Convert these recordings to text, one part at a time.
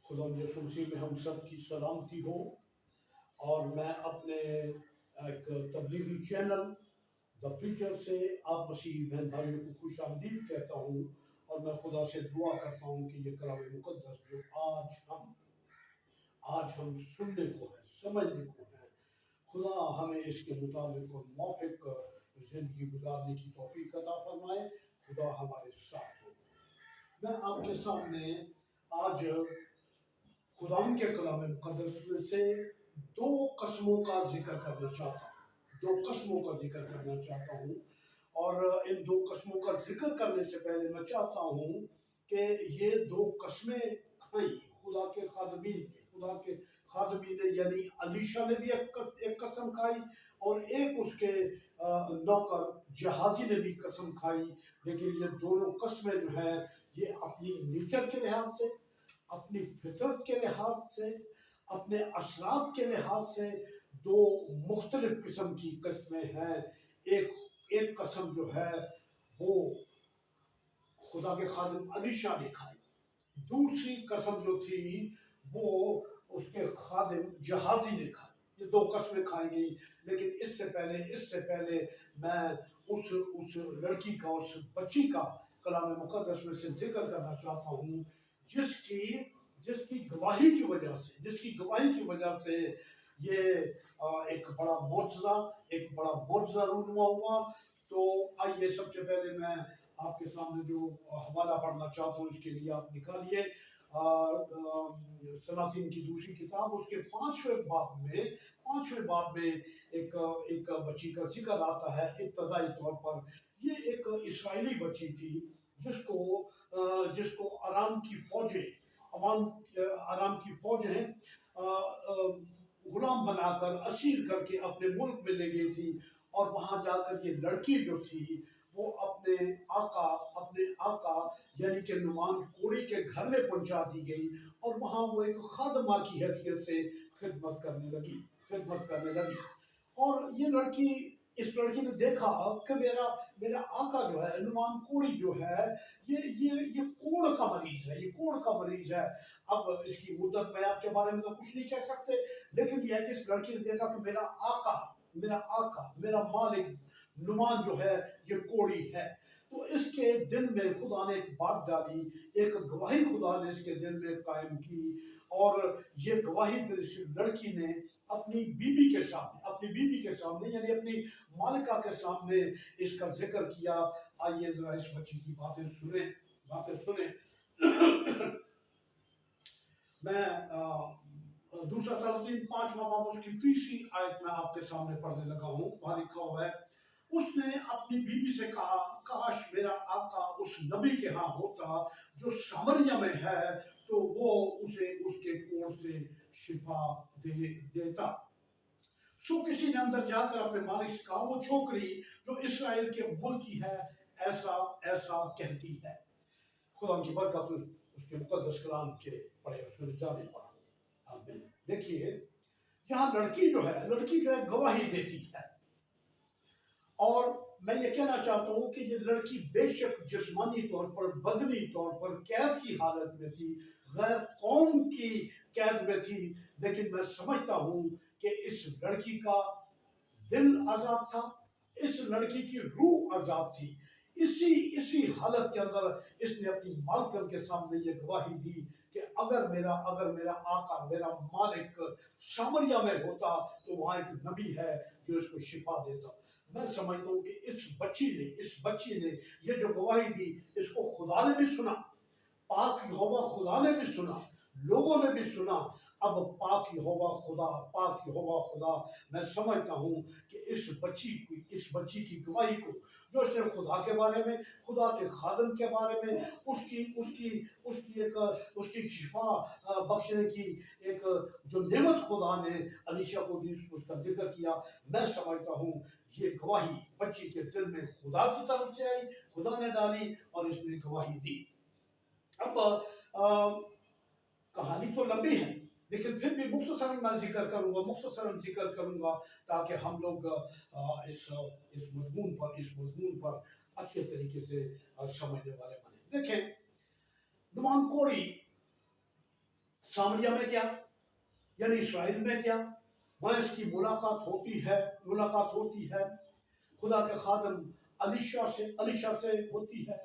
खुदा यीशु मसीह में हम सब की सलामती हो। और मैं अपने एक तबलीगी चैनल द प्रीचर से आप मसीह बहन भाइयों को खुश आमदीद कहता हूँ। और मैं खुदा से दुआ करता हूँ कि ये कलाम मुकद्दस जो आज हम सुनने को है, समझने को है, खुदा हमें इसके मुताबिक और मौफिक जिंदगी गुजारने की तौफीक अता फरमाए। खुदा हमारे साथ हो। मैं आपके सामने आज खुदाम के कलाम मुकद्दस में से दो कस्मों का जिक्र करना चाहता हूँ। दो कस्मों का जिक्र करना चाहता हूँ। और इन दो कस्मों का जिक्र करने से पहले मैं चाहता हूँ कि ये दो कस्में खाई खुदा के खादमी ने यानी अलीशा ने भी एक कसम खाई और एक उसके नौकर जहाजी ने भी कसम खाई। लेकिन ये दोनों कस्में जो है ये अपनी नेचर के लिहाज से, अपनी फितरत के लिहाज से, अपने असरात के लिहाज से दो मुख्तलिफ किस्म की कस्में हैं। एक कसम जो है वो खुदा के खादिम अलीशा ने खाई, दूसरी कसम जो थी वो उसके खादिम जहाजी ने खाई। ये दो कस्में खाई गई। लेकिन इससे पहले मैं उस लड़की का, उस बच्ची का कलाम मुकद्दस में से जिक्र करना चाहता हूँ जिसकी गवाही की वजह से ये एक बड़ा मौजज़ा रूनुमा हुआ। तो आइए सबसे पहले मैं आपके सामने जो हवाला पढ़ना चाहता हूँ इसके लिए आप निकालिए सलातीन की दूसरी किताब उसके पांचवें बाब में एक बच्ची का जिक्र आता है। इब्तदाई तौर पर ये एक इस्राएली बच्ची थी जिसको आराम की फौजें गुलाम बनाकर असीर करके अपने मुल्क में ले गई थी। और वहां जाकर ये लड़की जो थी वो अपने आका यानी कि नुमान कोड़ी के घर में पहुंचा दी गई और वहां वो एक खादमा की हैसियत से खिदमत करने लगी। और इस लड़की ने देखा कि मेरा आका जो है नुमान कोड़ी जो है ये कोड़ का मरीज है। अब इसकी मुद्दत मैं आपके बारे में तो कुछ नहीं कह सकते, लेकिन यह है कि इस लड़की ने देखा कि मेरा मालिक नुमान जो है ये कोड़ी है। तो इसके दिल में खुदा ने एक बात डाली, एक गवाही खुदा ने इसके दिल में कायम की। और ये गवाही फिर इस लड़की ने अपनी बीबी के सामने यानी अपनी मालिका के सामने इसका जिक्र किया। आइए जरा इस बच्ची की बातें सुने। मैं दूसरा सलातीन 5वां बाब उसकी 30वीं आयत में आपके सामने पढ़ने लगा हूँ। वहां लिखा हुआ है, उसने अपनी बीबी से कहा, काश मेरा आका उस नबी के यहाँ होता जो सामरिया में है, तो वो उसे उसके कोढ़ से शिफा देता। सो किसी ने अंदर जाकर अपने मालिक से कहा, वो छोकरी जो इस्राएल के मुल्क की है ऐसा कहती है। खुदा की बरकत उसके मुकद्दस कलाम के पढ़े उसमें जाने पड़ा। आमीन। देखिए यहाँ लड़की जो है गवाही देती है। और मैं ये कहना चाहता हूँ कि ये लड़की बेशक जिस्मानी तौर पर, बदनी तौर पर कैद की हालत में थी, गैर कौम की कैद में थी, लेकिन मैं समझता हूँ कि इस लड़की का दिल आजाद था, इस लड़की की रूह आजाद थी। इसी हालत के अंदर इसने अपनी मालकन के सामने ये गवाही दी कि अगर मेरा आका, मेरा मालिक सामरिया में होता तो वहां एक नबी है जो इसको शिफा देता। मैं समझता हूँ कि इस बच्ची ने ये जो गवाही दी इसको खुदा ने भी सुना, पाक यहोवा खुदा ने भी सुना, लोगों ने भी सुना। अब पाक यहोवा खुदा मैं समझता हूँ कि इस बच्ची की गवाही को जो इसने खुदा के बारे में, खुदा के खादम के बारे में, उसकी शिफा बख्शने की एक जो नेमत खुदा ने अलीशा को दी उसका जिक्र किया। मैं समझता हूँ ये गवाही बच्ची के दिल में खुदा की तरफ से आई, खुदा ने डाली और इसने गवाही दी। अब कहानी तो लंबी है, लेकिन फिर भी मुख्तसरन मैं जिक्र करूंगा ताकि हम लोग इस मजमून पर अच्छे तरीके से समझने वाले बने। देखें, नुमान कोड़ी सामरिया में क्या, यानी इसराइल में क्या, वहाँ इसकी मुलाकात होती है खुदा के खादम अलीशा से होती है।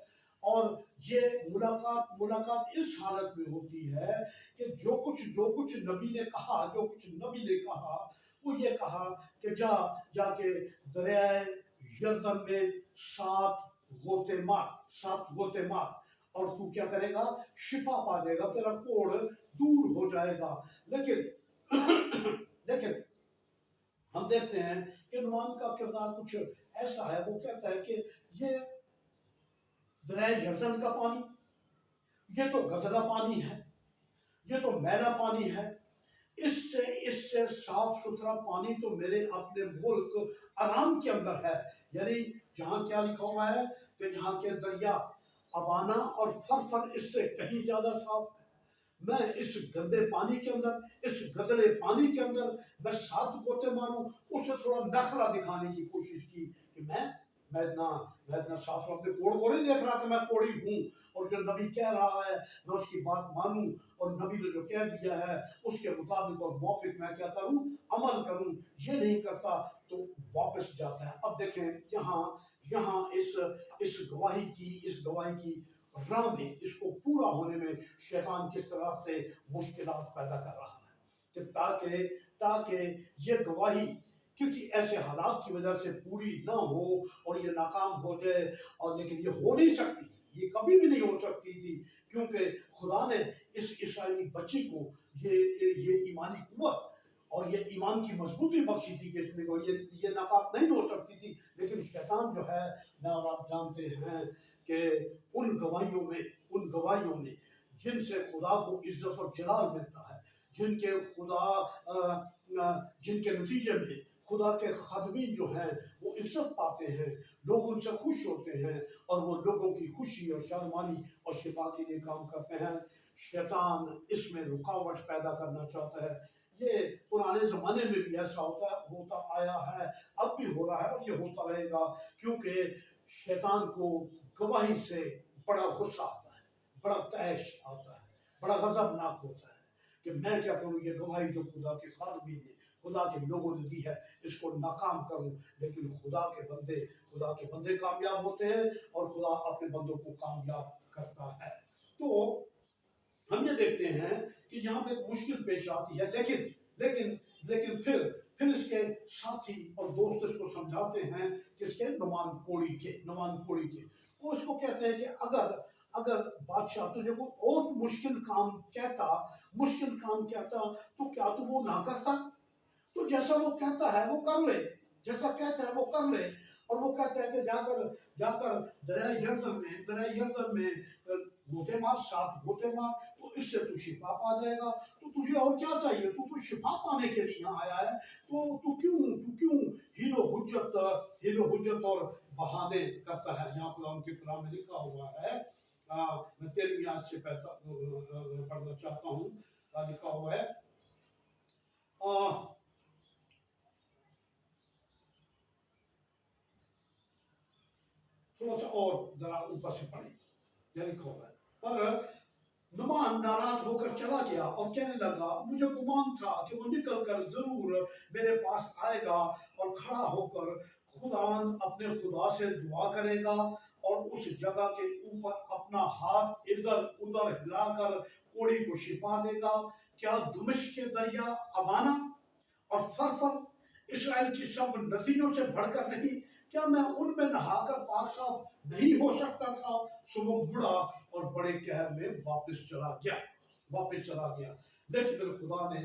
और ये मुलाकात इस हालत में होती है कि जो कुछ नबी ने कहा वो ये कहा कि जाके दरियाए यरदन में 7 गोते मार और तू क्या करेगा, शिफा पा जाएगा, तेरा कोढ़ दूर हो जाएगा। लेकिन हम देखते हैं कि नुमान का किरदार कुछ ऐसा है, वो कहता है कि ये दरिया यरदन का पानी, ये तो गंदा पानी है, ये तो मैला पानी है, इससे साफ सुथरा पानी तो मेरे अपने मुल्क आराम के अंदर है। यानी जहाँ क्या लिखा हुआ है कि जहाँ के दरिया अबाना और फर इससे कहीं ज्यादा साफ है। मैं इस गंदे पानी के अंदर, इस गंदले पानी के अंदर मैं 7 गोते मारूं। उसने थोड़ा नखरा दिखाने की कोशिश की कि मैं इतना साफ अपने कोड़ को नहीं देख रहा कि मैं कोड़ी हूँ, और जो नबी कह रहा है मैं उसकी बात मानूं, और नबी ने जो कह दिया है उसके मुताबिक और मौफिक मैं क्या करूं, अमल करूं। ये नहीं करता तो वापस जाता है। अब देखें यहाँ इस गवाही की राह में, इसको पूरा होने में शैतान किस तरह से मुश्किलात पैदा कर रहा है कि ताकि ये गवाही किसी ऐसे हालात की वजह से पूरी ना हो और ये नाकाम हो जाए। और लेकिन ये हो नहीं सकती, ये कभी भी नहीं हो सकती थी, क्योंकि खुदा ने इस इस्राएली बच्ची को ये ईमानी कुव्वत और ये ईमान की मजबूती बख्शी थी कि इसमें को ये नाकाम नहीं हो सकती थी। लेकिन शैतान जो है, मैं और आप जानते हैं कि उन गवाहियों में जिनसे खुदा को इज्जत और जलाल मिलता है, जिनके नतीजे में खुदा के खादमीन जो हैं वो इज्जत पाते हैं, लोग उनसे खुश होते हैं और वो लोगों की खुशी और शादमानी और शिफा के लिए काम करते हैं। शैतान इसमें रुकावट पैदा करना चाहता है। ये पुराने जमाने में भी ऐसा होता आया है, अब भी हो रहा है और ये होता रहेगा, क्योंकि शैतान को गवाही से बड़ा गुस्सा आता है, बड़ा तैश आता है, बड़ा गजबनाक होता है कि मैं क्या करूं, ये गवाही जो खुदा के खादमीन ने, खुदा के लोगों ने दी है, इसको नाकाम करूं। लेकिन खुदा के बंदे कामयाब होते हैं और खुदा अपने बंदों को कामयाब करता है। तो हम ये देखते हैं कि यहाँ पे मुश्किल पेश आती है, लेकिन फिर इसके साथी और दोस्त इसको समझाते हैं कि इसके नुमान कोड़ी के वो इसको कहते हैं कि अगर बादशाह तुझे कोई और मुश्किल काम कहता तो क्या तू वो ना करता? तो जैसा वो कहता है वो कर ले, और वो कहता है कि जाकर दरिया यरदन में गोते मार, 7 गोते मार, तो इससे तू शिफा पा जाएगा। तो तुझे और क्या चाहिए? तू तो शिफा पाने के लिए यहाँ आया है, तो तू क्यों हीलो हुज्जत और बहाने करता है? यहाँ खुदा उनके कलाम में लिखा हुआ है, मैं 13वीं आयत से पढ़ना चाहता हूँ। लिखा हुआ है, थोड़ा सा और जरा ऊपर से पढ़े, यह लिखा हुआ है, पर नुमान नाराज होकर चला गया और कहने लगा, मुझे गुमान था कि वो निकल कर जरूर मेरे पास आएगा और खड़ा होकर खुदावंद अपने खुदा से दुआ करेगा और उस जगह के ऊपर अपना हाथ इधर उधर हिलाकर कोड़ी को शिफा देगा। क्या दमिश्क के दरिया अबाना और फर इसराइल की सब नदियों से बढ़कर नहीं? क्या मैं उनमें नहाकर पाक साफ नहीं हो सकता था? सुबह मुड़ा और बड़े कहर में वापस चला गया। लेकिन खुदा ने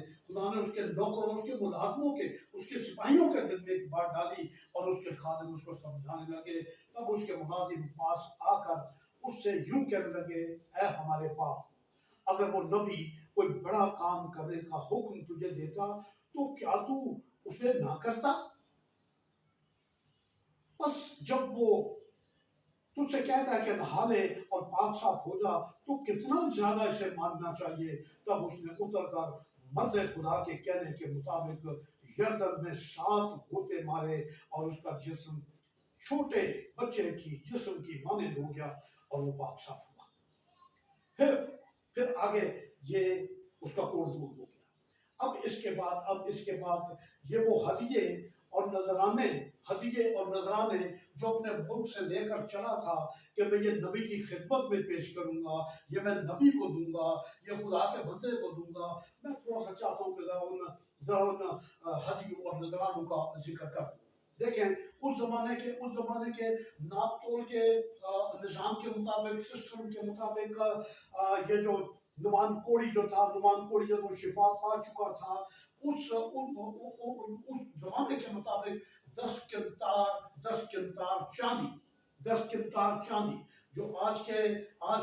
उसके नौकरों, उसके मुलाजमों के, उसके सिपाहियों के दिल में एक बात डाली और उसके खादिम उसको समझाने लगे। तब उसके मुलाजिम पास आकर उससे यूं कहने लगे, ऐ हमारे बाप, अगर वो नबी कोई बड़ा काम करने का हुक्म तुझे देता तो क्या तू उसे ना करता? बस जब वो तुझसे कहता है कि नहा ले और पाक साफ हो जा, तो कितना ज्यादा इसे मानना चाहिए। तब उसने उतर कर मर्द खुदा के कहने के मुताबिक यरदन में 7 गोते मारे और उसका जिस्म छोटे बच्चे की जिस्म की मानिंद हो गया और वो पाक साफ हुआ। फिर आगे ये اس کا کوڑ دور ہو گیا۔ اب اس کے بعد یہ وہ ہدیے اور نذرانے جو اپنے ملک سے لے کر چلا تھا کہ میں یہ نبی کی خدمت میں پیش کروں گا، یہ میں نبی کو دوں گا، یہ خدا کے بندے کو دوں گا، میں تھوڑا سا چاہتا ہوں کہ ذرا ان ہدیوں اور نذرانوں کا ذکر کر دوں۔ دیکھیں اس زمانے کے ناپ تول کے نظام کے مطابق، سسٹم کے مطابق، یہ جو نمان کوڑی جو وہ شفا پا چکا تھا، اس زمانے کے مطابق 10 کنتار چاندی جو آج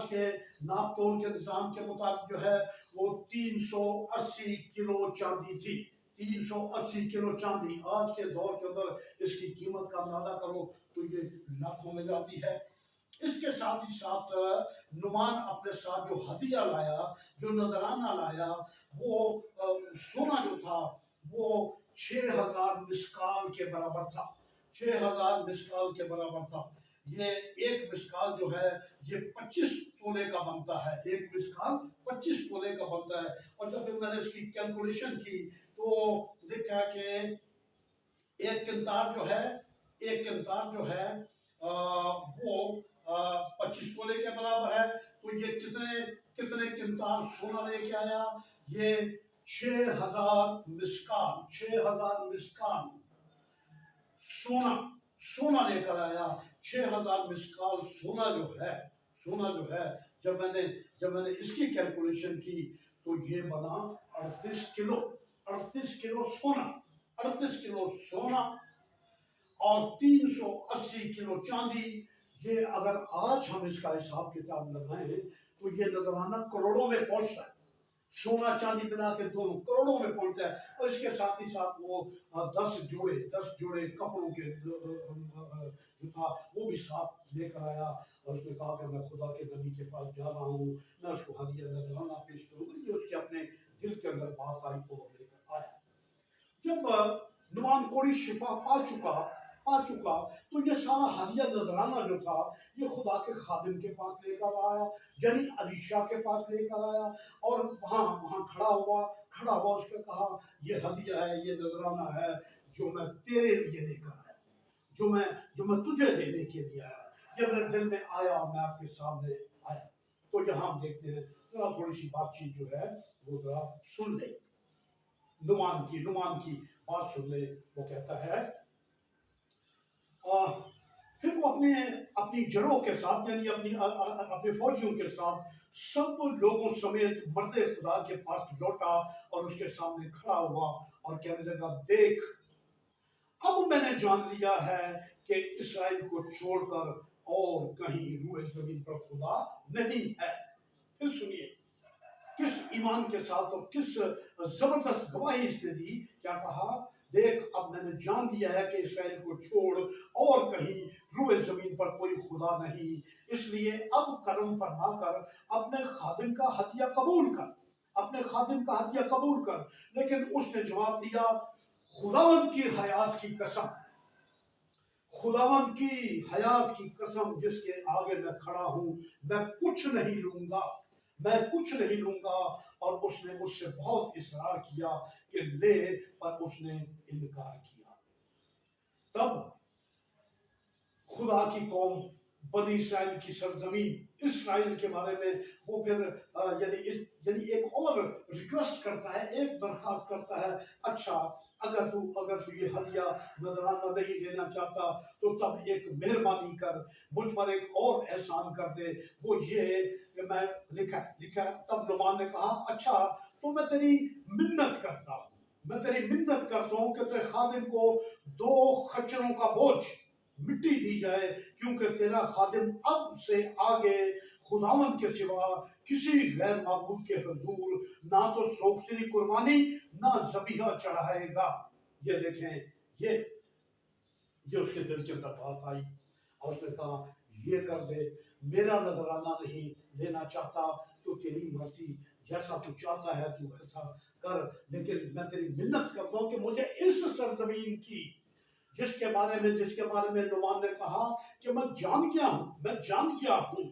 کے ناپ تول کے نظام کے مطابق جو ہے وہ 380 کلو چاندی تھی۔ 380 کلو چاندی آج کے دور کے اندر اس کی قیمت کا اندازہ کرو تو یہ لاکھوں میں جاتی ہے۔ اس کے ساتھ ہی ساتھ نعمان اپنے ساتھ جو ہدیہ لایا، جو نذرانہ لایا، وہ سونا جو تھا وہ 6000 مسکال کے برابر تھا۔ 6000 مسکال کے برابر تھا۔ یہ ایک مسکال جو ہے یہ 25 تولے کا بنتا ہے۔ ایک مسکال 25 تولے کا بنتا ہے۔ اور جب میں نے اس کی کیلکولیشن کی تو دیکھا کہ ایک کنتار جو ہے وہ 25 تولے کے برابر ہے۔ تو یہ کتنے کنتار سونا لے کے آیا؟ یہ 6000 مسکال سونا لے کر آیا۔ 6000 مسکال سونا جو ہے جب میں نے اس کی کیلکولیشن کی تو یہ بنا 38 کلو سونا اور 380 کلو چاندی۔ یہ اگر آج ہم اس کا حساب کتاب لگائیں تو یہ نذرانہ کروڑوں میں پہنچتا ہے۔ سونا چاندی ملا کے دونوں کروڑوں میں پہنچتا ہے۔ اور اس کے ساتھ ہی ساتھ وہ 10 جوڑے کپڑوں کے جو تھا وہ بھی ساتھ لے کر آیا، اور اس نے کہا کہ میں خدا کے نبی کے پاس جا رہا ہوں، میں اس کو ہدیہ نذرانہ پیش کروں گا۔ یہ اس کے اپنے دل کے اندر بات آئی اور لے کر آیا۔ جب نعمان کوڑی شفا پا چکا تو یہ سارا ہدیہ نذرانہ جو تھا یہ خدا کے خادم کے پاس لے کر آیا، یعنی الیشا کے پاس لے کر آیا، اور وہاں کھڑا ہوا اس نے کہا یہ ہدیہ ہے، یہ نذرانہ ہے جو میں تیرے لیے لے کر آیا، جو میں تجھے دینے کے لیے آیا، یہ میرے دل میں آیا اور میں آپ کے سامنے آیا۔ تو یہاں ہم دیکھتے ہیں ذرا تھوڑی سی بات چیت جو ہے وہ ذرا سن لیں، نعمان کی بات سن لیں۔ وہ کہتا ہے پھر وہ اپنی جڑوں کے ساتھ یعنی اپنے فوجیوں کے ساتھ سب لوگوں سمیت مرد خدا کے پاس لوٹا اور اس کے سامنے کھڑا ہوا اور کہنے لگا، دیکھ اب میں نے جان لیا ہے کہ اسرائیل کو چھوڑ کر اور کہیں روئے زمین پر خدا نہیں ہے۔ پھر سنیے کس ایمان کے ساتھ اور کس زبردست گواہی اس نے دی۔ کیا کہا؟ دیکھ اب میں نے جان لیا ہے کہ اسرائیل کو چھوڑ اور کہیں روئے زمین پر کوئی خدا نہیں، اس لیے اب کرم فرما کر اپنے خادم کا ہدیہ قبول کر۔ لیکن اس نے جواب دیا، خداوند کی حیات کی قسم جس کے آگے میں کھڑا ہوں، میں کچھ نہیں لوں گا۔ اور اس نے اس سے بہت اصرار کیا کہ لے، پر اس نے انکار کیا۔ تب خدا کی قوم بنی اسرائیل کی سرزمین اسرائیل کے بارے میں وہ پھر یعنی ایک اور ریکویسٹ کرتا ہے، ایک درخواست کرتا ہے، اچھا اگر تو یہ ہدیہ نذرانہ نہیں لینا چاہتا تو تب ایک مہربانی کر، مجھ پر ایک اور احسان کر دے، وہ یہ کہ میں لکھا تب نعمان نے کہا، اچھا تو میں تیری منت کرتا ہوں کہ تیرے خادم کو 2 خچروں کا بوجھ مٹی دی جائے، کیونکہ تیرا خادم اب سے آگے خداوند کے سوا کسی غیر معبود کے حضور نہ تو سوختری قربانی نہ ذبیحہ چڑھائے گا۔ یہ دیکھیں، یہ اس کے دل کے اندر بات آئی اور اس نے کہا، یہ کر دے، میرا نذرانہ نہیں لینا چاہتا تو تیری مرضی، جیسا تو چاہتا ہے تو ویسا کر، لیکن میں تیری منت کرتا ہوں کہ مجھے اس سرزمین کی جس کے بارے میں نعمان نے کہا کہ میں جان گیا ہوں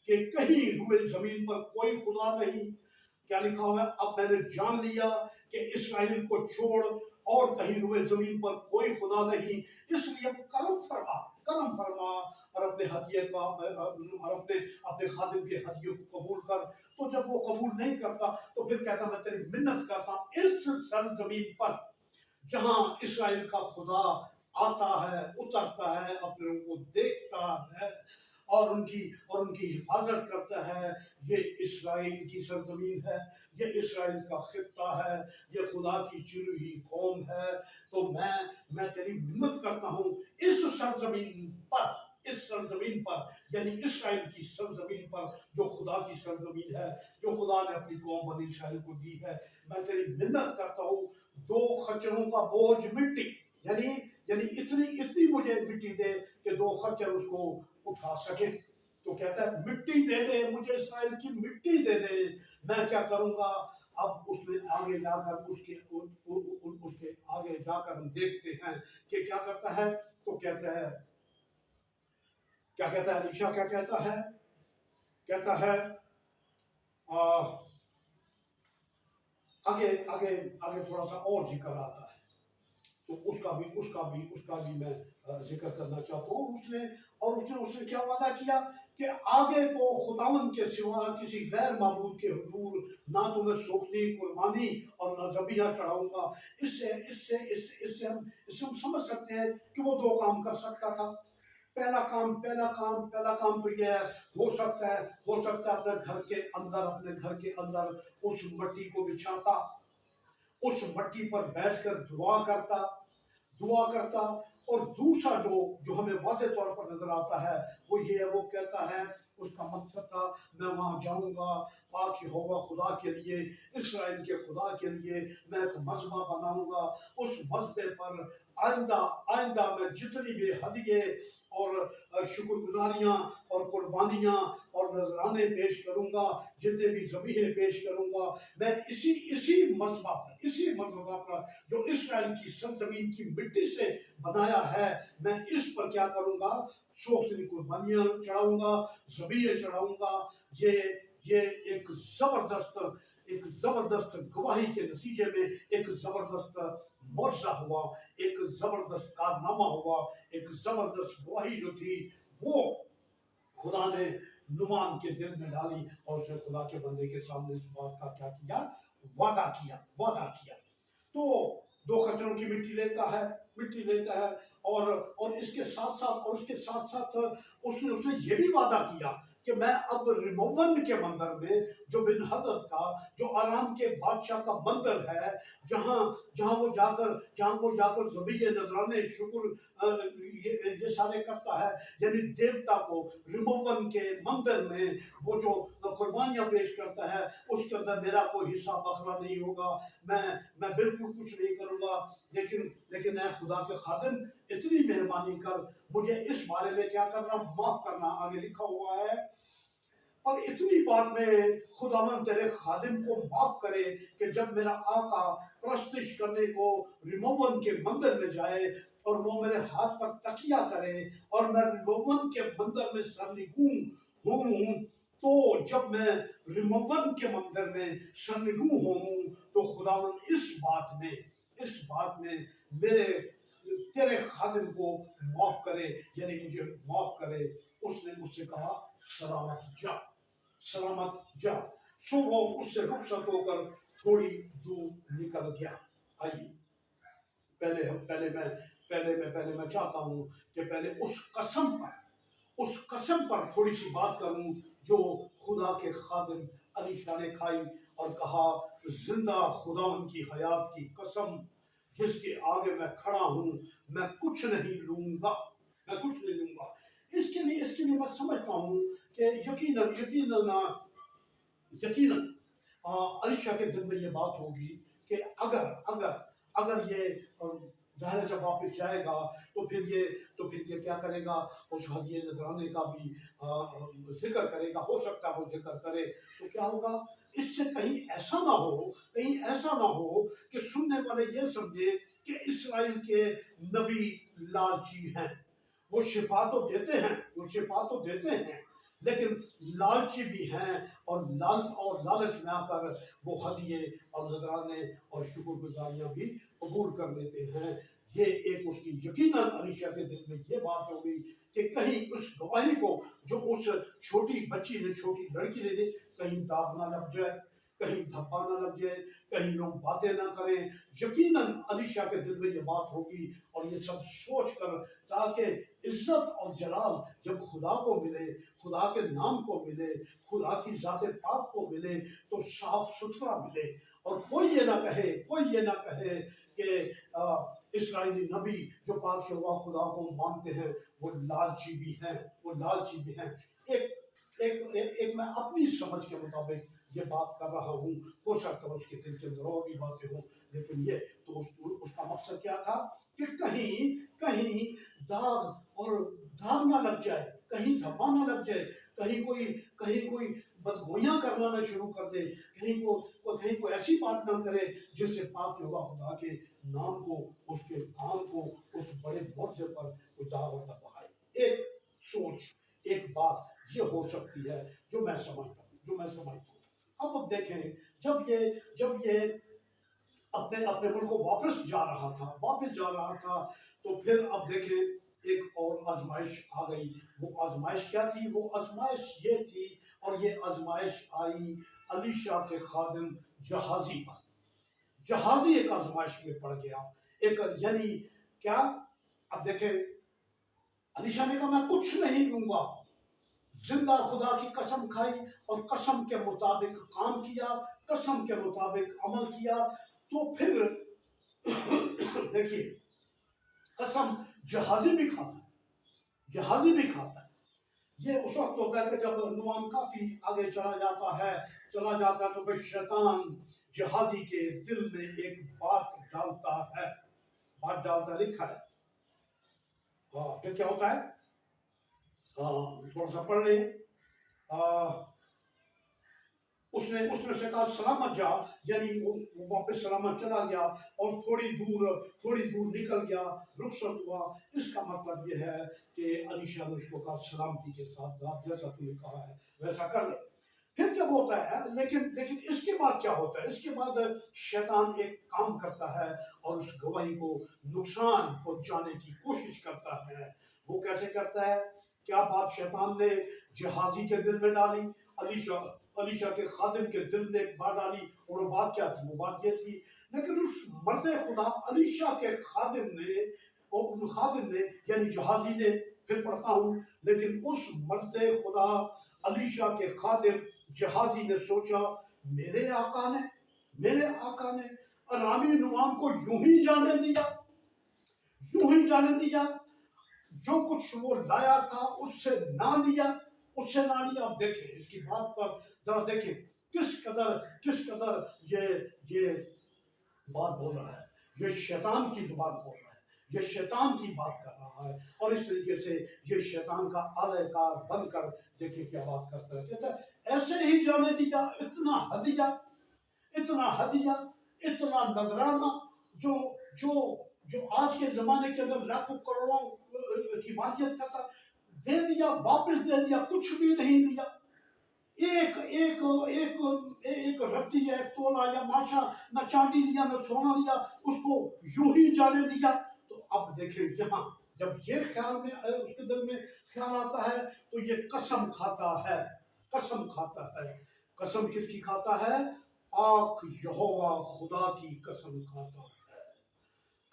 کہ کہیں روئے زمین پر کوئی خدا نہیں، क्या लिखा हुआ है, अब मैंने जान लिया कि इसराइल को छोड़ और कहीं रुए जमीन पर कोई खुदा नहीं, इसलिए कर्म फरमा और अपने हदिये का और अपने अपने खादिम के हदियों को कबूल कर। तो जब वो कबूल नहीं करता तो फिर कहता मैं तेरी मिन्नत करता हूं इस सरजमीन पर जहां इसराइल का खुदा आता है, उतरता है, अपने लोगों को देखता है और उनकी हिफाजत करता है। ये इसराइल की सरजमीन है, ये इसराइल का खित्ता है, ये खुदा की चुनी हुई कौम है। तो मैं तेरी मिन्नत करता हूँ इस सरजमीन पर यानी इसराइल की सरजमीन पर, जो खुदा की सरजमीन है, जो खुदा ने अपनी कौम बनी इसराइल को दी है। मैं तेरी मिन्नत करता हूँ, 2 खच्चरों का बोझ मिट्टी, यानी यानी इतनी इतनी मुझे मिट्टी दे कि 2 खच्चर उसको उठा सके। तो कहता है मिट्टी दे दे मुझे, इसराइल की मिट्टी दे दे, मैं क्या करूंगा। अब उसने आगे जाकर उसके आगे जाकर हम देखते हैं कि क्या करता है। तो कहता है, क्या कहता है अलीशा, क्या कहता है, कहता है आ, आगे आगे आगे थोड़ा सा और जिक्र आता है, तो उसका भी मैं जिक्र करना चाहता हूँ। उसने क्या वादा किया कि आगे को खुदावन के सिवा किसी गैर माबूद के हुजूर ना तो मैं सोखनी कुर्बानी और ना ज़बीहा चढ़ाऊंगा। इससे हम समझ सकते हैं कि वो 2 काम कर सकता था। पहला काम तो यह हो सकता है अपने घर के अंदर उस मट्टी को बिछाता, उस मट्टी पर बैठकर दुआ करता। और दूसरा जो जो हमें वाज़ेह तौर पर नजर आता है वो ये है, वो कहता है उसका मकसद था मैं वहां जाऊंगा पाक यहोवा खुदा के लिए, इसराइल के खुदा के लिए मैं एक मज़बा बनाऊंगा। उस मज़बे पर आइंदा आइंदा मैं जितनी भी हदिये और शुक्रगुजारियां और कुर्बानियां और नजराने पेश करूंगा, जितने भी ज़बीहे पेश करूंगा, मैं इसी मज़बा पर जो इसराइल की सरजमीन की मिट्टी से बनाया है, मैं इस पर क्या करूंगा, सोख्तनी कुर्बानियां चढ़ाऊंगा, ज़बीहे चढ़ाऊंगा। ये एक जबरदस्त गवाही के नतीजे में एक जबरदस्त मुआवजा हुआ, एक जबरदस्त कारनामा हुआ, एक जबरदस्त गवाही जो थी वो खुदा ने नुमान के दिल में डाली और उसने खुदा के बंदे के सामने इस बात का क्या किया, वादा किया। तो 2 खच्चरों की मिट्टी लेता है और उसके साथ साथ उसने ये भी वादा किया कि मैं अब रिमोवन के मंदिर में, जो बिन हदद का, जो आराम के बादशाह का मंदिर है, जहां जहां वो जाकर ज़बीहे नजराने शुक्र ये सारे करता है, यानी देवता को रिमोवन के मंदिर में वो जो कुर्बानियां पेश करता है उसके अंदर मेरा कोई हिस्सा बखरा नहीं होगा। मैं बिल्कुल कुछ नहीं करूंगा। लेकिन ऐ खुदा के खादिम, इतनी मेहरबानी कर, मुझे इस बारे में क्या करना, माफ करना। आगे लिखा हुआ है, और इतनी बात में खुदावन तेरे खादिम को माफ करे कि जब मेरा आका प्रस्तिश करने को रिमोवन के मंदिर में जाए और वो मेरे हाथ पर तकिया करे और मैं रिमोवन के मंदिर में सरनिगूं हूं, तो जब मैं रिमोवन के मंदिर में सरनिगूं हूं तो खुदावन इस बात में मेरे तेरे खादिम को माफ करे, यानी मुझे माफ करे। उसने मुझसे कहा सलामत जा। सो वो उससे रुखसत होकर थोड़ी दूर निकल गया। आइए, पहले मैं चाहता हूं कि पहले उस कसम पर थोड़ी सी बात करूं जो खुदा के खादिम अलीशा ने खाई और कहा, जिंदा खुदावन की हयात की कसम जिसके आगे मैं खड़ा हूं, मैं कुछ नहीं लूंगा। इसके लिए मैं समझता हूं कि यकीनन अलीशा के दिल में ये बात होगी कि अगर ये जाहिर जब वापस जाएगा तो फिर ये क्या करेगा, उस हदिये नजराने का भी जिक्र करेगा। हो सकता है वो जिक्र करे तो क्या होगा, इससे कहीं ऐसा ना हो कि सुनने वाले ये समझे कि इसराइल के नबी लालची हैं। वो शिफा तो देते हैं लेकिन लालची भी हैं, और लालच में आकर वो हदिये और नजराने और शुक्रगुजारियां भी कबूल कर लेते हैं। ये एक उसकी यकीनन अलीशा के दिल में ये बात हो गई कि कहीं उस गवाही को जो उस छोटी बच्ची ने, छोटी लड़की ने दी, कहीं दाग ना लग जाए, कहीं धब्बा ना लग जाए, कहीं लोग बातें ना करें। यकीनन अलीशा के दिल में ये बात होगी, और ये सब सोच कर, ताकि इज्जत और जलाल जब खुदा को मिले, खुदा के नाम को मिले, खुदा की जाते पाक को मिले, तो साफ सुथरा मिले। और कोई ये ना कहे, कोई ये ना कहे कि इस्राएली नबी जो पाक हुआ खुदा को मानते हैं वो लालची भी हैं, वो लालची भी हैं। एक मैं अपनी समझ के मुताबिक ये बात कर रहा हूँ, हो सकता है उसके दिल के अंदर और भी बातें हों, लेकिन ये तो उसका मकसद क्या था कि कहीं कहीं दाग और दाग ना लग जाए, कहीं धब्बा ना लग जाए, कहीं कोई बदगोइयां करना ना शुरू कर दे, कहीं को ऐसी बात ना करे जिससे पाक हुआ खुदा के नाम को, उसके काम को, उस बड़े मोर्चे पर कोई दाग और धब्बा आए। एक सोच, एक बात ये हो सकती है जो मैं समझता हूँ। अब देखें, जब ये अपने मुल्क को वापस जा रहा था, तो फिर अब देखें एक और आजमाइश आ गई। वो आजमाइश क्या थी? वो आजमाइश ये थी, और ये आजमाइश आई अलीशा के खादिम जहाजी पर। जहाजी एक आजमाइश में पड़ गया, एक यानी क्या? अब देखें, अलीशा ने कहा मैं कुछ नहीं लूंगा, जिंदा खुदा की कसम खाई और कसम के मुताबिक काम किया, कसम के मुताबिक अमल किया। तो फिर देखिए, कसम जहाजी भी खाता है। ये उस वक्त होता है कि जब नुआम काफी आगे चला जाता है तो फिर शैतान जहाजी के दिल में एक बात डालता लिखा है। फिर क्या होता है? थोड़ा सा पढ़ ले। उसने से कहा सलामत जा, यानी वो वापस सलामत चला गया और थोड़ी दूर निकल गया, रुखसत हुआ। इसका मतलब ये है कि अलीशा ने उसको कहा सलामती के साथ जैसा तूने कहा है वैसा कर ले। फिर जब होता है, लेकिन इसके बाद क्या होता है? इसके बाद शैतान एक काम करता है और उस गवाही को नुकसान पहुंचाने की कोशिश करता है। वो कैसे करता है? क्या बात शैतान ने जहाजी के दिल में डाली, अलीशा के खादिम के दिल में बात डाली, और वो बात क्या थी? वो बात ये थी, लेकिन उस मर्द खुदा अलीशा के खादिम ने यानी जहाजी ने, फिर पढ़ता हूँ, लेकिन उस मर्द खुदा अलीशा के खादिम जहाजी ने सोचा मेरे आका ने अरामी नुआम को यूं ही जाने दिया, जो कुछ वो लाया था उससे ना लिया। अब देखें इसकी बात पर जरा देखें किस कदर ये बात बोल रहा है। ये शैतान की जुबान बोल रहा है, ये शैतान की बात कर रहा है, और इस तरीके से ये शैतान का आलयकार बनकर देखिए क्या बात करता है। कहता है ऐसे ही जाने दिया, इतना हदिया, इतना नजराना, जो आज के जमाने के अंदर लाखों करोड़ों की मालियत का था, दे दिया, वापस दे दिया, कुछ भी नहीं लिया। एक रत्ती या एक तोला या माशा, न चांदी लिया न सोना लिया, उसको यूं ही जाने दिया। तो अब देखिए यहाँ जब ये ख्याल में उसके दिल में ख्याल आता है, तो ये कसम खाता है। कसम किसकी खाता है? पाक यहोवा खुदा की कसम खाता है।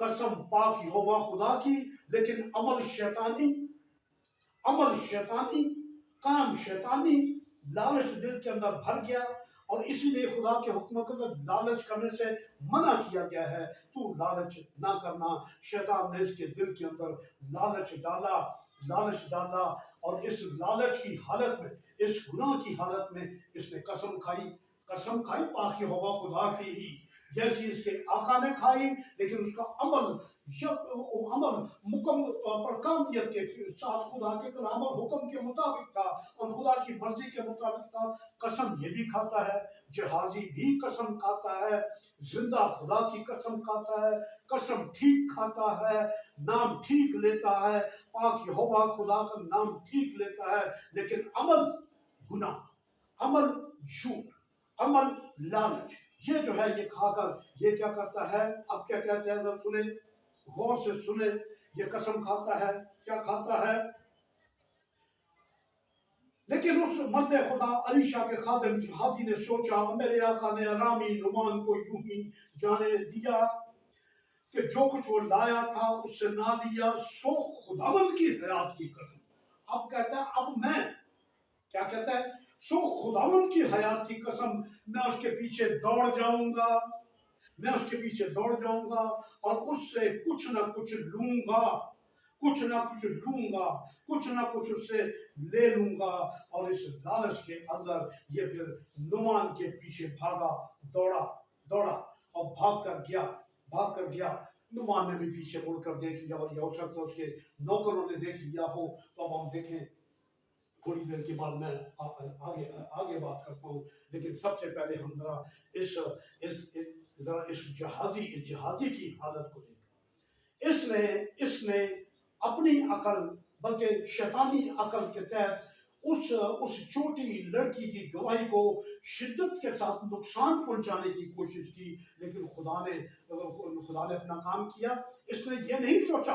कसम पाक यहोवा खुदा की, लेकिन अमल शैतानी, काम शैतानी, लालच दिल के अंदर भर गया, और इसीलिए खुदा के हुक्म के अंदर लालच करने से मना किया गया है। तू लालच ना करना। शैतान ने इसके दिल के अंदर लालच डाला, और इस लालच की हालत में, इस गुनाह की हालत में इसने कसम खाई पाक यहोवा खुदा की ही, जैसी इसके आका ने खाई, लेकिन उसका अमल जब वो अमल मुकम्मल तौर पर कामियत के साथ खुदा के कलाम और हुक्म के मुताबिक था और खुदा की मर्जी के मुताबिक था। कसम ये भी खाता है, जहाजी भी कसम खाता है, जिंदा खुदा की कसम खाता है, कसम ठीक खाता है, नाम ठीक लेता है, पाक यहोवा खुदा का नाम ठीक लेता है, लेकिन अमल गुनाह, अमल झूठ, अमल लालच, ये जो है ये खाकर ये क्या करता है। अब क्या कहते हैं, अगर सुने, गौर से सुने, ये कसम खाता है, क्या खाता है। लेकिन उस मर्द खुदा अलीशा के खादिम हाजी ने सोचा, मेरे आका ने अरामी नुमान को यूं ही जाने दिया कि जो कुछ वो लाया था उससे ना दिया, सो खुदावंद की हयात की कसम। अब कहता है, अब मैं क्या कहता है, सो खुदावंद की हयात की कसम, मैं उसके पीछे दौड़ जाऊंगा, मैं उसके पीछे दौड़ जाऊंगा और उससे कुछ ना कुछ लूंगा, कुछ ना कुछ लूंगा, कुछ ना कुछ उससे ले लूंगा। और इस लालच के अंदर ये फिर नुमान के पीछे भागा, दौड़ा दौड़ा और भाग कर गया। नुमान ने भी पीछे मुड़कर देख लिया, और हो सकता है उसके नौकरों ने देख लिया हो। तो अब हम देखें, थोड़ी देर के बाद मैं आगे आगे बात करता हूँ, लेकिन सबसे पहले हम जरा इस जहाजी की हालत को देखें। इसने अपनी अकल, बल्कि शैतानी अकल के तहत उस छोटी लड़की की गवाही को शिद्दत के साथ नुकसान पहुंचाने की कोशिश की, लेकिन खुदा ने अपना काम किया। इसने ये नहीं सोचा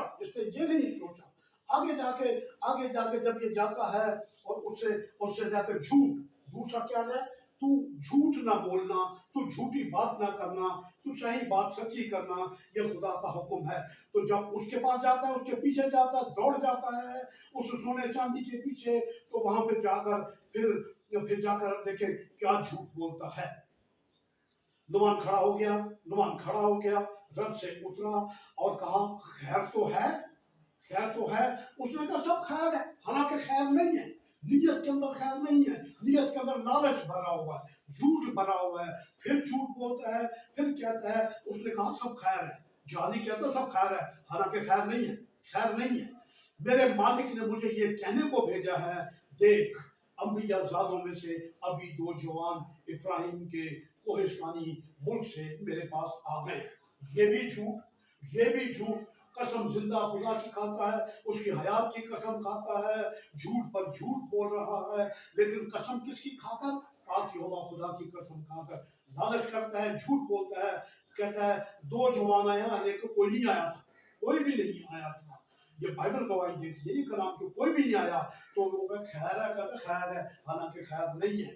आगे जाके जब ये जाता है और उससे जाकर झूठ, दूसरा क्या है, तू झूठ ना बोलना, तू झूठी बात ना करना, तू सही बात सच्ची करना, ये खुदा का हुक्म है। तो जब उसके पास जाता है, उसके पीछे जाता है, दौड़ जाता है उस सोने चांदी के पीछे, तो वहां पे जाकर फिर जाकर देखे क्या झूठ बोलता है। नुमान खड़ा हो गया, रथ से उतरा और कहा, खैर तो है। उसने कहा सब खैर है, हालांकि खैर नहीं है, नीयत के अंदर खैर नहीं है, नीयत के अंदर लालच भरा हुआ है, झूठ भरा हुआ है। फिर झूठ बोलता है, फिर कहता है उसने कहा सब खैर है, जानी कहता है सब खैर है, हालांकि खैर नहीं है। मेरे मालिक ने मुझे ये कहने को भेजा है, देख अंबिया जादों में से अभी दो जवान इब्राहिम के कोहिस्तानी मुल्क से मेरे पास आ गए। ये भी झूठ, कसम जिंदा खुदा की खाता है, उसकी हयात की कसम खाता है, झूठ पर झूठ बोल रहा है। लेकिन कसम किसकी खाकर, पाक यहोवा खुदा की कसम खाकर लालच करता है, झूठ बोलता है। कहता है दो जवान आया, लेकिन कोई नहीं आया था, कोई भी नहीं आया था। ये बाइबल गवाही देती है, ये कलाम के कोई भी नहीं आया। तो वो खैर है, कहता खैर है, हालांकि खैर नहीं है,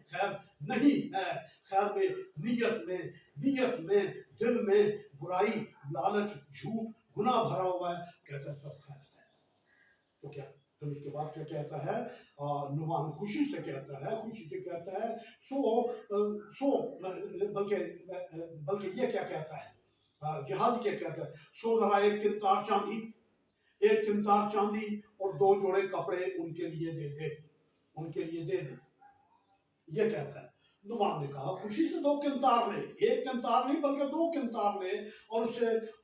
खैर में नीयत में दिल में बुराई, लालच, झूठ, गुनाह भरा हुआ है। कहता सब खैर है। तो क्या, फिर उसके बाद क्या कहता है, नुमान खुशी से कहता है, बल्कि ये क्या कहता है, जहाज क्या कहता है, सो जरा एक किमतार चांदी और दो जोड़े कपड़े उनके लिए दे दे। ये कहता है। नुमान ने कहा खुशी से दो किमतार ले, एक किमतार नहीं बल्कि दो किमतार ले। और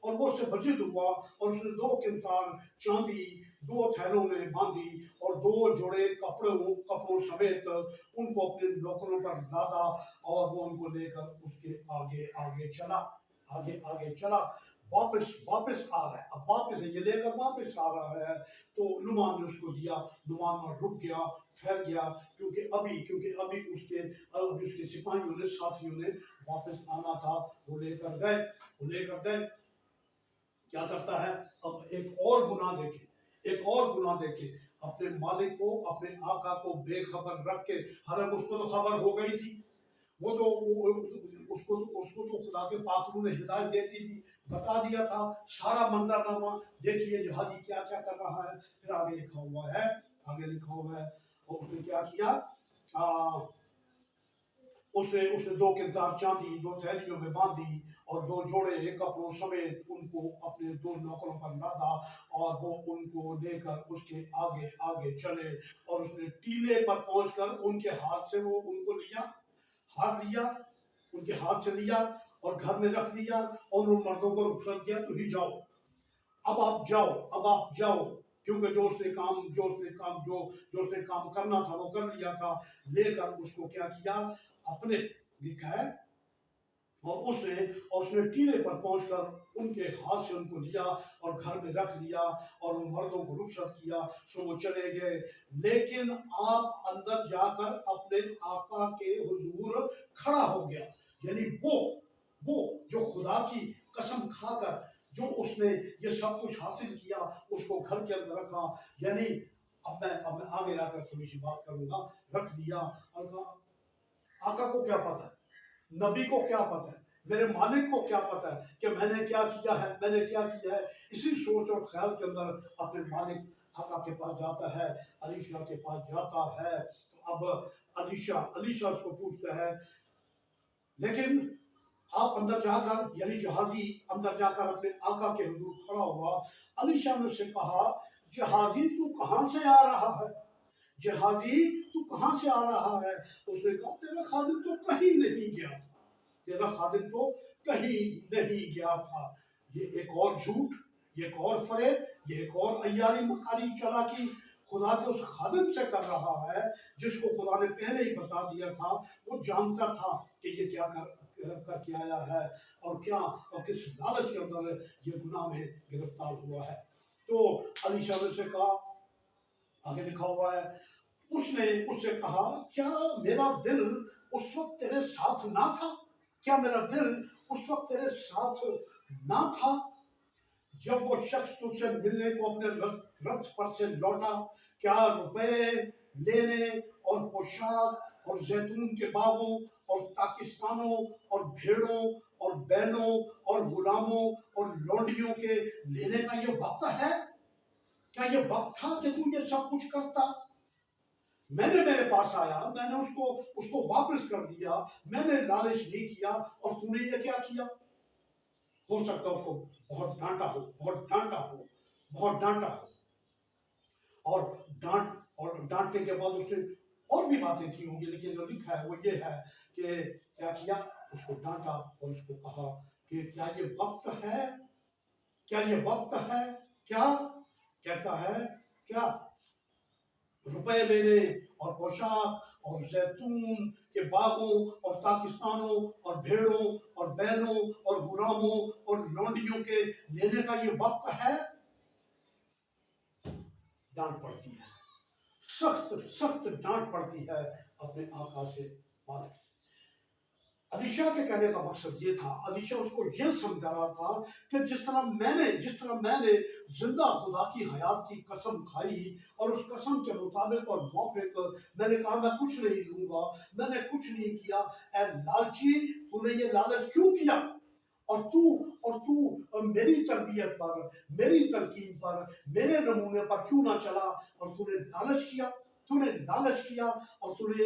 वो उससे बजिद हुआ और उसने दो किमतार चांदी दो थैलों में बांधी और दो जोड़े कपड़ों समेत उनको अपने नौकरों पर लादा और वो उनको लेकर उसके आगे चला। वापस आ रहा है, अब वापस ये लेकर वापस आ रहा है। तो नुमान ने उसको दिया, नुमान रुक गया, ठहर गया, क्योंकि अभी उसके साथियों ने वापस आना था। वो लेकर गए। क्या करता है, अब एक और गुनाह देखे, अपने मालिक को, अपने आका को बेखबर रख के। हालांकि उसको तो खबर हो गई थी, उसको तो खुदा के पाकरू ने हिदायत देती थी, बता दिया था सारा मंजरनामा। देखिए जहाजी क्या क्या कर रहा है। फिर आगे लिखा हुआ है और उसने क्या किया, उसने दो किरदार चांदी दो थैलियों में बांधी और दो जोड़े कपड़ों समेत उनको अपने दो नौकरों पर लादा और वो उनको लेकर उसके आगे चले। और उसने टीले पर पहुंचकर उनके हाथ से उनके हाथ से लिया और घर में रख दिया और उन मर्दों को रुखसत किया, तो ही जाओ, अब आप जाओ, अब आप जाओ, क्योंकि जो उसने काम करना था वो कर लिया था। लेकर उसको क्या किया, अपने, लिखा है, और उसने टीले पर पहुंचकर उनके हाथ से उनको लिया और घर में रख दिया और उन मर्दों को रुखसत किया, सो वो चले गए। लेकिन आप अंदर जाकर अपने आका के हुजूर खड़ा हो गया, यानी वो जो खुदा की कसम खाकर जो उसने ये सब कुछ हासिल किया, उसको घर के अंदर रखा, यानी अब मैं आगे जाकर थोड़ी सी बात करूंगा, रख दिया। और कहा, आका को क्या पता है, नबी को क्या पता है, मेरे मालिक को क्या पता है कि मैंने क्या किया है, मैंने क्या किया है। इसी सोच और ख्याल के अंदर अपने मालिक आका के पास जाता है, अलीशा के पास जाता है। तो अब अलीशा उसको पूछता है, लेकिन आप अंदर जाकर, यानी जहाजी अंदर जाकर अपने आका के हुजूर खड़ा हुआ। अलीशा ने उससे कहा, जहाजी तू कहाँ से आ रहा है, जहाजी तू कहाँ से आ रहा है। उसने कहा, तेरा खादिम तो कहीं नहीं गया था, तेरा खादिम तो कहीं नहीं गया था। ये एक और झूठ, ये एक और फरेब, ये एक और अय्यारी मकारी चालाकी खुदा के उस खादिम से कर रहा है, जिसको खुदा ने पहले ही बता दिया था। वो जानता था कि ये क्या करके आया है और क्या और किस लालच के अंदर ये गुनाह में गिरफ्तार हुआ है। तो अलीशा ने से कहा, आगे लिखा हुआ है, उसने उससे कहा, क्या मेरा दिल उस वक्त तेरे साथ ना था, क्या मेरा दिल उस वक्त तेरे साथ ना था जब वो शख्स तुझसे मिलने को अपने रथ पर से लौटा। क्या रुपए लेने और पोशाक और जैतून के बागों और पाकिस्तानों और भेड़ों और बैलों और गुलामों और लौंडियों के लेने का ये वक्त है? क्या ये वक्त था कि तू ये सब कुछ करता? मैंने मेरे पास आया, मैंने उसको वापस कर दिया, मैंने लालच नहीं किया, और तूने ये क्या किया? हो सकता है उसको बहुत डांटा हो, बहुत डांटा हो, और डांटने के बाद उसने और भी बातें की होंगी, लेकिन जो लिखा है वो ये है कि क्या किया, उसको डांटा और उसको कहा कि क्या ये वक्त है, क्या ये वक्त है, क्या कहता है, क्या रुपए लेने और पोशाक और जैतून के बागों और पाकिस्तानों और भेड़ों और बैलों और गुलामों और लौंडियों के लेने का ये वक्त है? डांट पड़ती है, सख्त सख्त डांट पड़ती है अपने आका से, मालिक से। अलीशा के कहने का मकसद ये था, अलीशा उसको ये समझा रहा था कि जिस तरह मैंने जिंदा खुदा की हयात की कसम खाई और उस कसम के मुताबिक और मौफिक मैंने कहा मैं कुछ नहीं लूंगा, मैंने कुछ नहीं किया। ए लालची, तूने ये लालच क्यों किया? और तू मेरी तरबियत पर, मेरी तरकीब पर, मेरे नमूने पर क्यों ना चला और तूने लालच किया और तूने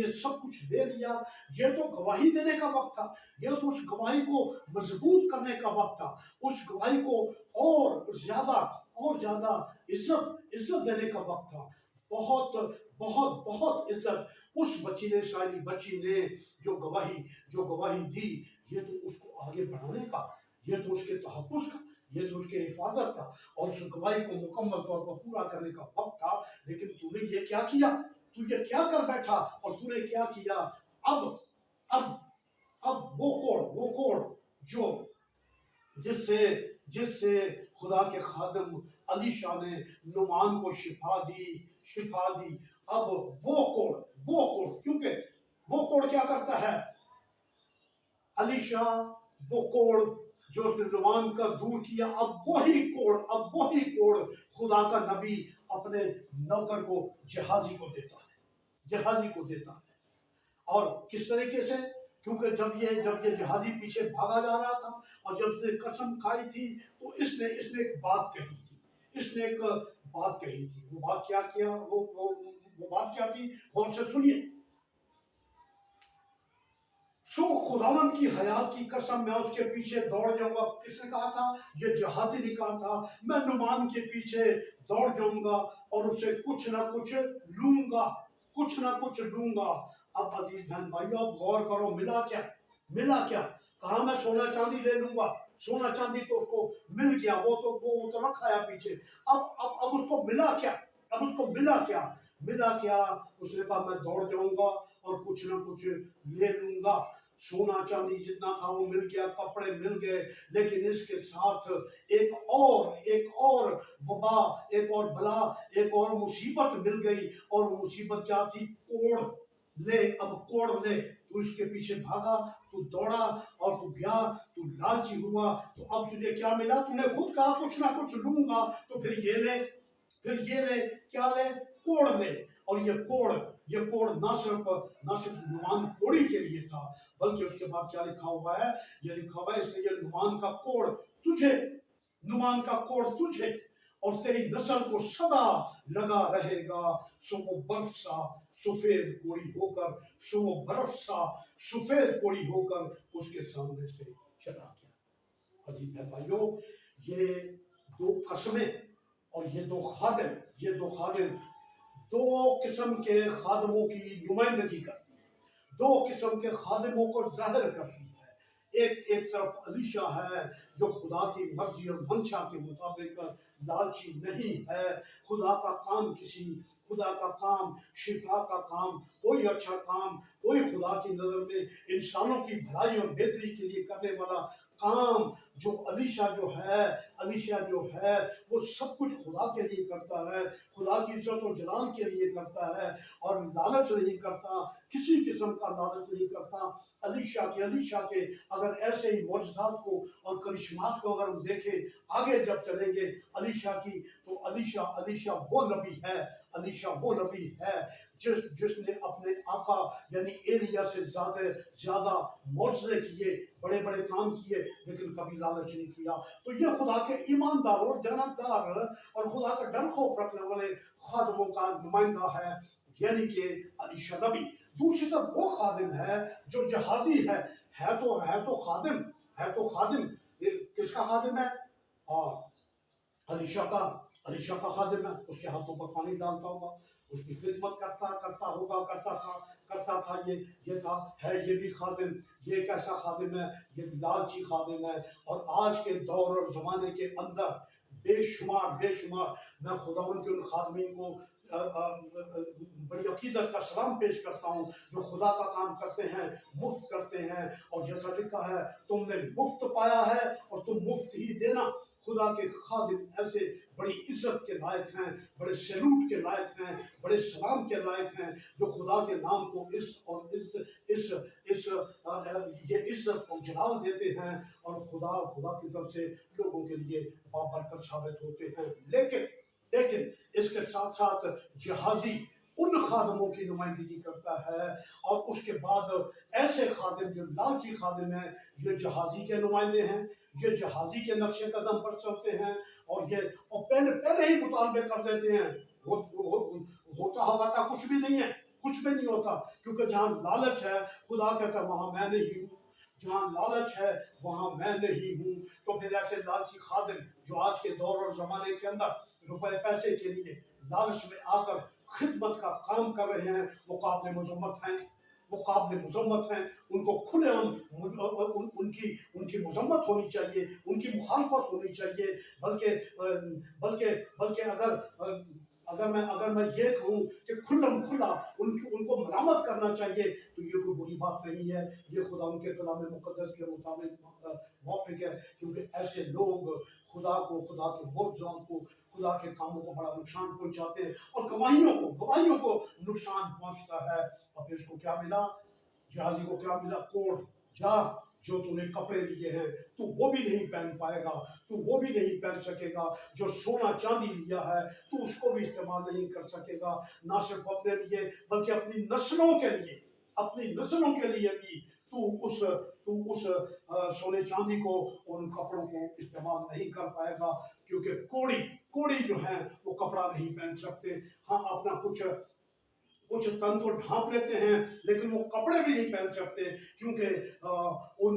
ये सब कुछ ले लिया। ये तो गवाही देने का वक्त था, ये तो उस गवाही को मजबूत करने का वक्त था, उस गवाही को और ज्यादा इज्जत देने का वक्त था। बहुत बहुत बहुत इज्जत उस इस्राएली बच्ची ने जो गवाही दी, ये तो उसको आगे बढ़ाने का, ये तो उसके तहफ़्फ़ुज़ का, ये तो उसके हिफाजत का और उस गवाही को मुकम्मल तौर पर पूरा करने का वक्त था। लेकिन तूने ये क्या किया? तू ये क्या कर बैठा और तूने क्या किया? अब अब अब वो कोड़ जो जिससे खुदा के खादिम अलीशा ने नुमान को शिफा दी। अब वो कोड़ क्योंकि वो कोड़ क्या करता है? अलीशा वो कोड़ जो उसने नुमान का दूर किया, अब वही कोड़ खुदा का नबी अपने नौकर को जहाजी को देता है। और किस तरीके से? क्योंकि जब ये जहाजी पीछे भागा जा रहा था और जब उसने कसम खाई थी, तो इसने एक बात कही थी। वो बात क्या किया, वो बात क्या थी? गौर से सुनिए। सो खुदावंद की हयात की कसम, मैं उसके पीछे दौड़ जाऊंगा। किसने कहा था? ये जहाजी ने कहा था, मैं नुमान के पीछे दौड़ जाऊंगा और उसे कुछ ना कुछ लूंगा। अब अजीज बहन भाइयों, आप गौर करो, मिला क्या? कहा मैं सोना चांदी ले लूंगा, सोना चांदी तो उसको मिल गया, वो तो रखा है पीछे। अब उसको मिला क्या? अब उसको मिला क्या? मिला क्या? उसने कहा मैं दौड़ जाऊंगा और कुछ ना कुछ ले लूंगा। सोना चांदी जितना था वो मिल गया, कपड़े मिल गए, लेकिन इसके साथ एक और वबा, एक और बला, एक और मुसीबत मिल गई। और वो मुसीबत क्या थी? कोड़ ले। अब कोड़ ले। तू इसके पीछे भागा, तू दौड़ा और तू गया, तू लालची हुआ, तो अब तुझे क्या मिला? तूने खुद कहा कुछ ना कुछ लूंगा, तो फिर ये ले, फिर ये ले, क्या ले? कोड़ ले। और ये कोड़ ना सिर्फ नुमान कोड़ी के लिए था, बल्कि उसके बाद क्या लिखा हुआ है? ये लिखा हुआ है इसलिए ये नुमान का कोड़ तुझे, नुमान का कोड़ तुझे और तेरी नस्ल को सदा लगा रहेगा। सो वो बर्फ सा सफेद कोड़ी होकर, सो वो बर्फ सा सफेद कोड़ी होकर उसके सामने से चला गया। अजीब है भाइयों, ये दो कसमें और ये दो खादिम दो किस्म के खादिमों की नुमाइंदगी करती है, दो किस्म के खादिमों को जाहिर करती है। एक तरफ अलीशा है जो खुदा की मर्जी और मंशा के मुताबिक लालची नहीं है। खुदा का काम, शिफा का काम, कोई अच्छा काम, कोई खुदा की नजर में इंसानों की भलाई और बेहतरी के लिए करने वाला काम जो अलीशा जो है वो सब कुछ खुदा के लिए करता है, खुदा की इज्जत और जलाल के लिए करता है और लालच नहीं करता, किसी किस्म का लालच नहीं करता। अलीशा के अगर ऐसे ही मौजूदात को और करिश्मात को अगर हम देखें आगे जब चलेंगे अलीशा की, तो अलीशा वो नबी है जिसने अपने आका यानी एलिया से ज्यादा मौजज़े किए, बड़े बड़े काम किए, लेकिन कभी लालच नहीं किया। तो ये खुदा के ईमानदार और जानदार और खुदा का डर खौफ रखने वाले खादिमों का नुमाइंदा है, यानी कि अलीशा नबी। दूसरी तरफ वो खादिम है जो जहाजी है तो खादिम। ये किसका खादिम है? और अलीशा का खादिम है। उसके हाथों पर पानी डालता होगा, उसकी खिदमत करता था। ये था, है ये भी खादिम। ये कैसा खादिम है? ये लालची खादिम है। और आज के दौर और जमाने के अंदर बेशुमार मैं खुदावन के उन खादमीन को बड़ी अकीदत का सलाम पेश करता हूँ जो खुदा का काम करते हैं, मुफ्त करते हैं। और जैसा लिखा है, तुमने मुफ्त पाया है और तुम मुफ्त ही देना। खुदा के खादिम ऐसे बड़ी इज्जत के लायक हैं, बड़े सैल्यूट के लायक हैं, बड़े सलाम के लायक हैं, जो खुदा के नाम को ये इज्जत और जलाल देते हैं और खुदा की तरफ से लोगों के लिए बाबरकत साबित होते हैं। लेकिन इसके साथ साथ जहाजी उन खादिमों की नुमाइंदगी करता है। और उसके बाद ऐसे खादिम जो लालची खादिम हैं, ये जहाजी के नुमाइंदे हैं, ये जहाजी के नक्शे कदम पर चलते हैं और पहले ही मुतालबे कर देते हैं। होता हवाता कुछ भी नहीं है, कुछ भी नहीं होता, क्योंकि जहाँ लालच है खुदा कहता है वहां मैं नहीं हूँ, जहाँ लालच है वहां मैं नहीं हूँ। तो फिर ऐसे लालची खादिम जो आज के दौर और जमाने के अंदर रुपए पैसे के लिए लालच में आकर खिदमत का काम कर रहे हैं, वो काबिल मजम्मत हैं। उनको खुलेआम उनकी मजम्मत होनी चाहिए, उनकी मुखालफत होनी चाहिए। बल्कि अगर मैं ये कहूँ कि खुला उनको मरामत करना चाहिए, तो ये कोई बुरी बात नहीं है। ये खुदा उनके कलाम मुकद्दस के मुताबिक मौफिक है, क्योंकि ऐसे लोग खुदा के मुआवजाओं को, खुदा के कामों को बड़ा नुकसान पहुंचाते हैं और गवाहियों को नुकसान पहुंचता है। और फिर इसको क्या मिला? जहाजी को क्या मिला? कोड़। जा, जो तूने कपड़े लिए हैं तू वो भी नहीं पहन पाएगा, तू वो भी नहीं पहन सकेगा। जो सोना चांदी लिया है तू उसको भी इस्तेमाल नहीं कर सकेगा, ना सिर्फ अपने लिए बल्कि अपनी नस्लों के लिए भी तू उस सोने चांदी को, उन कपड़ों को इस्तेमाल नहीं कर पाएगा, क्योंकि कोड़ी जो है वो कपड़ा नहीं पहन सकते। हाँ, अपना कुछ तन तो ढांप लेते हैं, लेकिन वो कपड़े भी नहीं पहन सकते, क्योंकि उन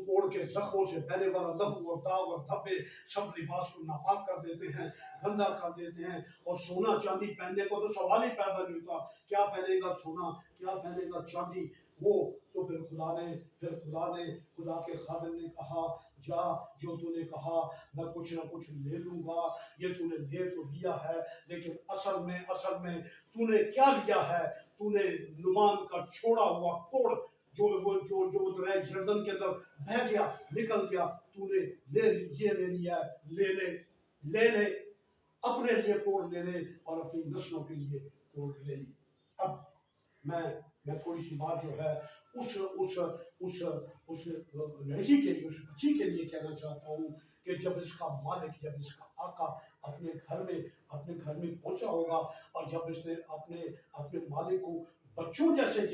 कोड़ के जख्मों से बहने वाला लहू और दाग और धब्बे सब लिबास को नापाक कर देते हैं, गंदा कर देते हैं। और सोना चांदी पहनने को तो सवाल ही पैदा नहीं होता। क्या पहनेगा सोना, क्या पहनेगा चांदी? वो तो फिर खुदा के खादिम ने कहा, जा, जो तूने कहा मैं कुछ ना कुछ ले लूंगा। ये तूने ले तो लिया है, लेकिन असल में तूने क्या लिया है? तूने नुमान का छोड़ा हुआ कोड़, जो उधर है यरदन के अंदर बह गया, निकल गया, तूने ये ले लिया है। ले ले अपने लिए कोड़ ले ले और अपनी नस्लों के लिए कोड़ ले ली। अब मैं थोड़ी सी बात जो है उस उस उस उस लड़की के लिए, उस बच्ची के लिए कहना चाहता हूँ कि जब इसका मालिक, जब इसका आका अपने घर में पहुंचा होगा, और जब इसने अपने अपने मालिक को बच्चों जैसे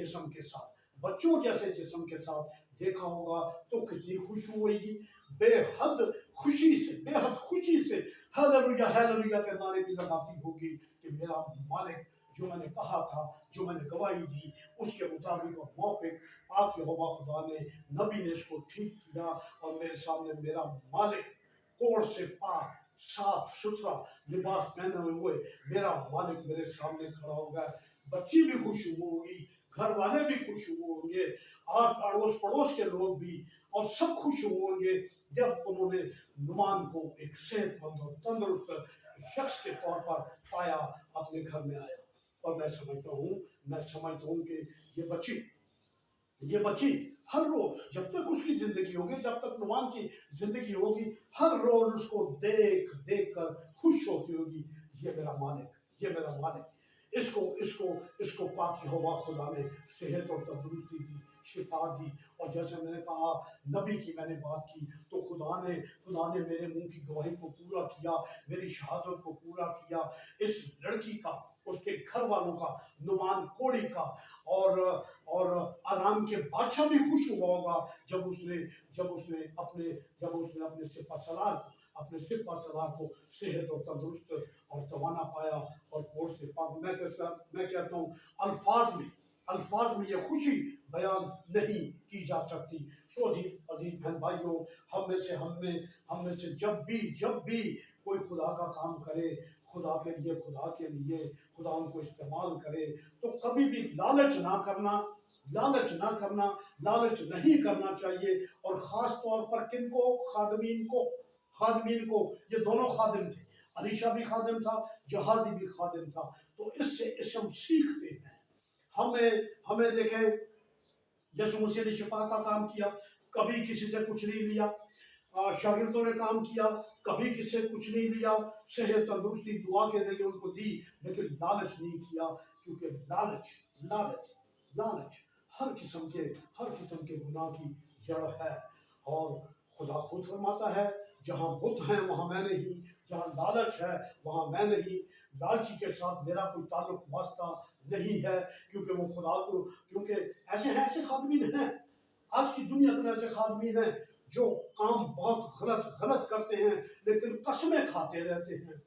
जिस्म के साथ देखा होगा, तो कितनी खुश होगी, बेहद खुशी से हालेलुया हालेलुया के नारे भी लगाती होगी कि मेरा मालिक, जो मैंने कहा था, जो मैंने गवाही दी, उसके मुताबिक और मौफिक पाक यहोवा खुदा ने, नबी ने इसको ठीक किया, और मेरे सामने मेरा मालिक कोड़ से पाक साफ सुथरा लिबास पहने हुए मेरा मालिक मेरे सामने खड़ा होगा। बच्ची भी खुश होगी, घर वाले भी खुश होंगे, और अड़ोस पड़ोस के लोग भी, और सब खुश होंगे जब उन्होंने नुमान को एक सेहतमंद और तंदुरुस्त शख्स के तौर पर पाया, अपने घर में आया। और मैं समझता हूँ कि ये बच्ची हर रोज जब तक उसकी जिंदगी होगी, जब तक नुमान की जिंदगी होगी, हर रोज उसको देख देख कर खुश होती होगी, ये मेरा मालिक, इसको पाक यहोवा खुदा ने सेहत और तंदुरुस्ती दी, शिफा दी। और जैसे मैंने कहा, नबी की मैंने बात की, तो खुदा ने मेरे मुंह की गवाही को पूरा किया, मेरी शहादत को पूरा किया। इस लड़की का, उसके घर वालों का, नुमान कोड़ी का, और आराम के बादशाह भी खुश हुआ होगा जब उसने अपने सिपा सलार को सेहत और तंदुरुस्त और तवाना पाया, और कोड़ से पाक। मैं कहता हूँ, अल्फाज में ये खुशी बयान नहीं की जा सकती। सो अजीज बहन भाइयों, हम में से जब भी कोई खुदा का काम करे, खुदा के लिए खुदा उनको इस्तेमाल करे, तो कभी भी लालच नहीं करना चाहिए। और खास तौर पर किनको? खादमीन को। ये दोनों खादिम थे, अलीशा भी खादिम था, जहाजी भी खादिम था। तो इससे हम सीखते हैं, हमें देखें, यीशु मसीह ने शिफा का काम किया, कभी किसी से कुछ नहीं लिया। शागिर्दों ने काम किया, कभी किसी से कुछ नहीं लिया, सेहत तंदुरुस्ती दुआ के जरिए उनको दी, लेकिन लालच नहीं किया, क्योंकि लालच हर किस्म के गुनाह की जड़ है। और खुदा खुद फरमाता है, जहाँ बुत हैं वहाँ मैं नहीं, जहाँ लालच है वहाँ मैं नहीं। लालची के साथ मेरा कोई ताल्लुक वास्ता नहीं है, क्योंकि ऐसे खादमीन हैं, आज की दुनिया में ऐसे खादमीन हैं जो काम बहुत गलत करते हैं, लेकिन कसमें खाते रहते हैं।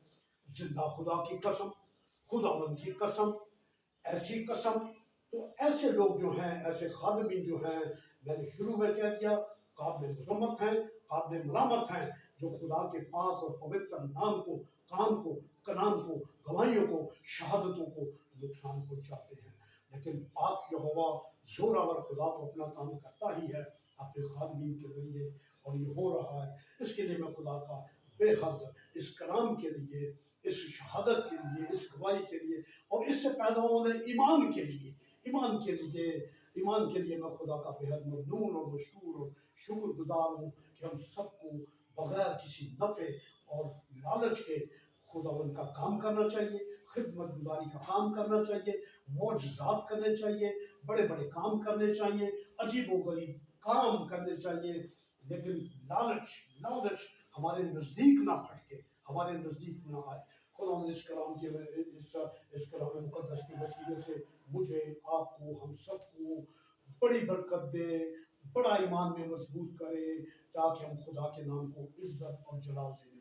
जिंदा खुदा की कसम, खुदावंद की कसम, ऐसी कसम। तो ऐसे लोग जो हैं, ऐसे खादमीन जो हैं, मैंने शुरू में कह दिया, काबिल मजम्मत हैं, काबिल मलामत हैं, जो खुदा के पाक और पवित्र नाम को, काम को, कलाम को, गवाहियों को, शहादतों को नुकसान पहुंचाते हैं। लेकिन पाक यहोवा जोरावर खुदा तो अपना काम करता ही है अपने खादमीन के जरिए, और ये हो रहा है। इसके लिए मैं खुदा का बेहद, इस कलाम के लिए, इस शहादत के लिए, इस गवाही के लिए, और इससे पैदा होने ईमान के लिए मैं खुदा का बेहद ममनून और मशकूर और शुक्रगुजार हूँ कि हम सबको बगैर किसी नफ़े और लालच के खुदावन का काम करना चाहिए, खिदमत गुजारी का काम करना चाहिए, मौजज़ात करने चाहिए, बड़े बड़े काम करने चाहिए, अजीब व गरीब काम करने चाहिए। लेकिन लालच हमारे नज़दीक ना फटके, हमारे नज़दीक ना आए। खुदा इस कलाम मुक़द्दस के वसीले से मुझे, आपको, हम सबको बड़ी बरकत दे, बड़ा ईमान में मजबूत करे, ताकि हम खुदा के नाम को इज्जत और जलाल दें।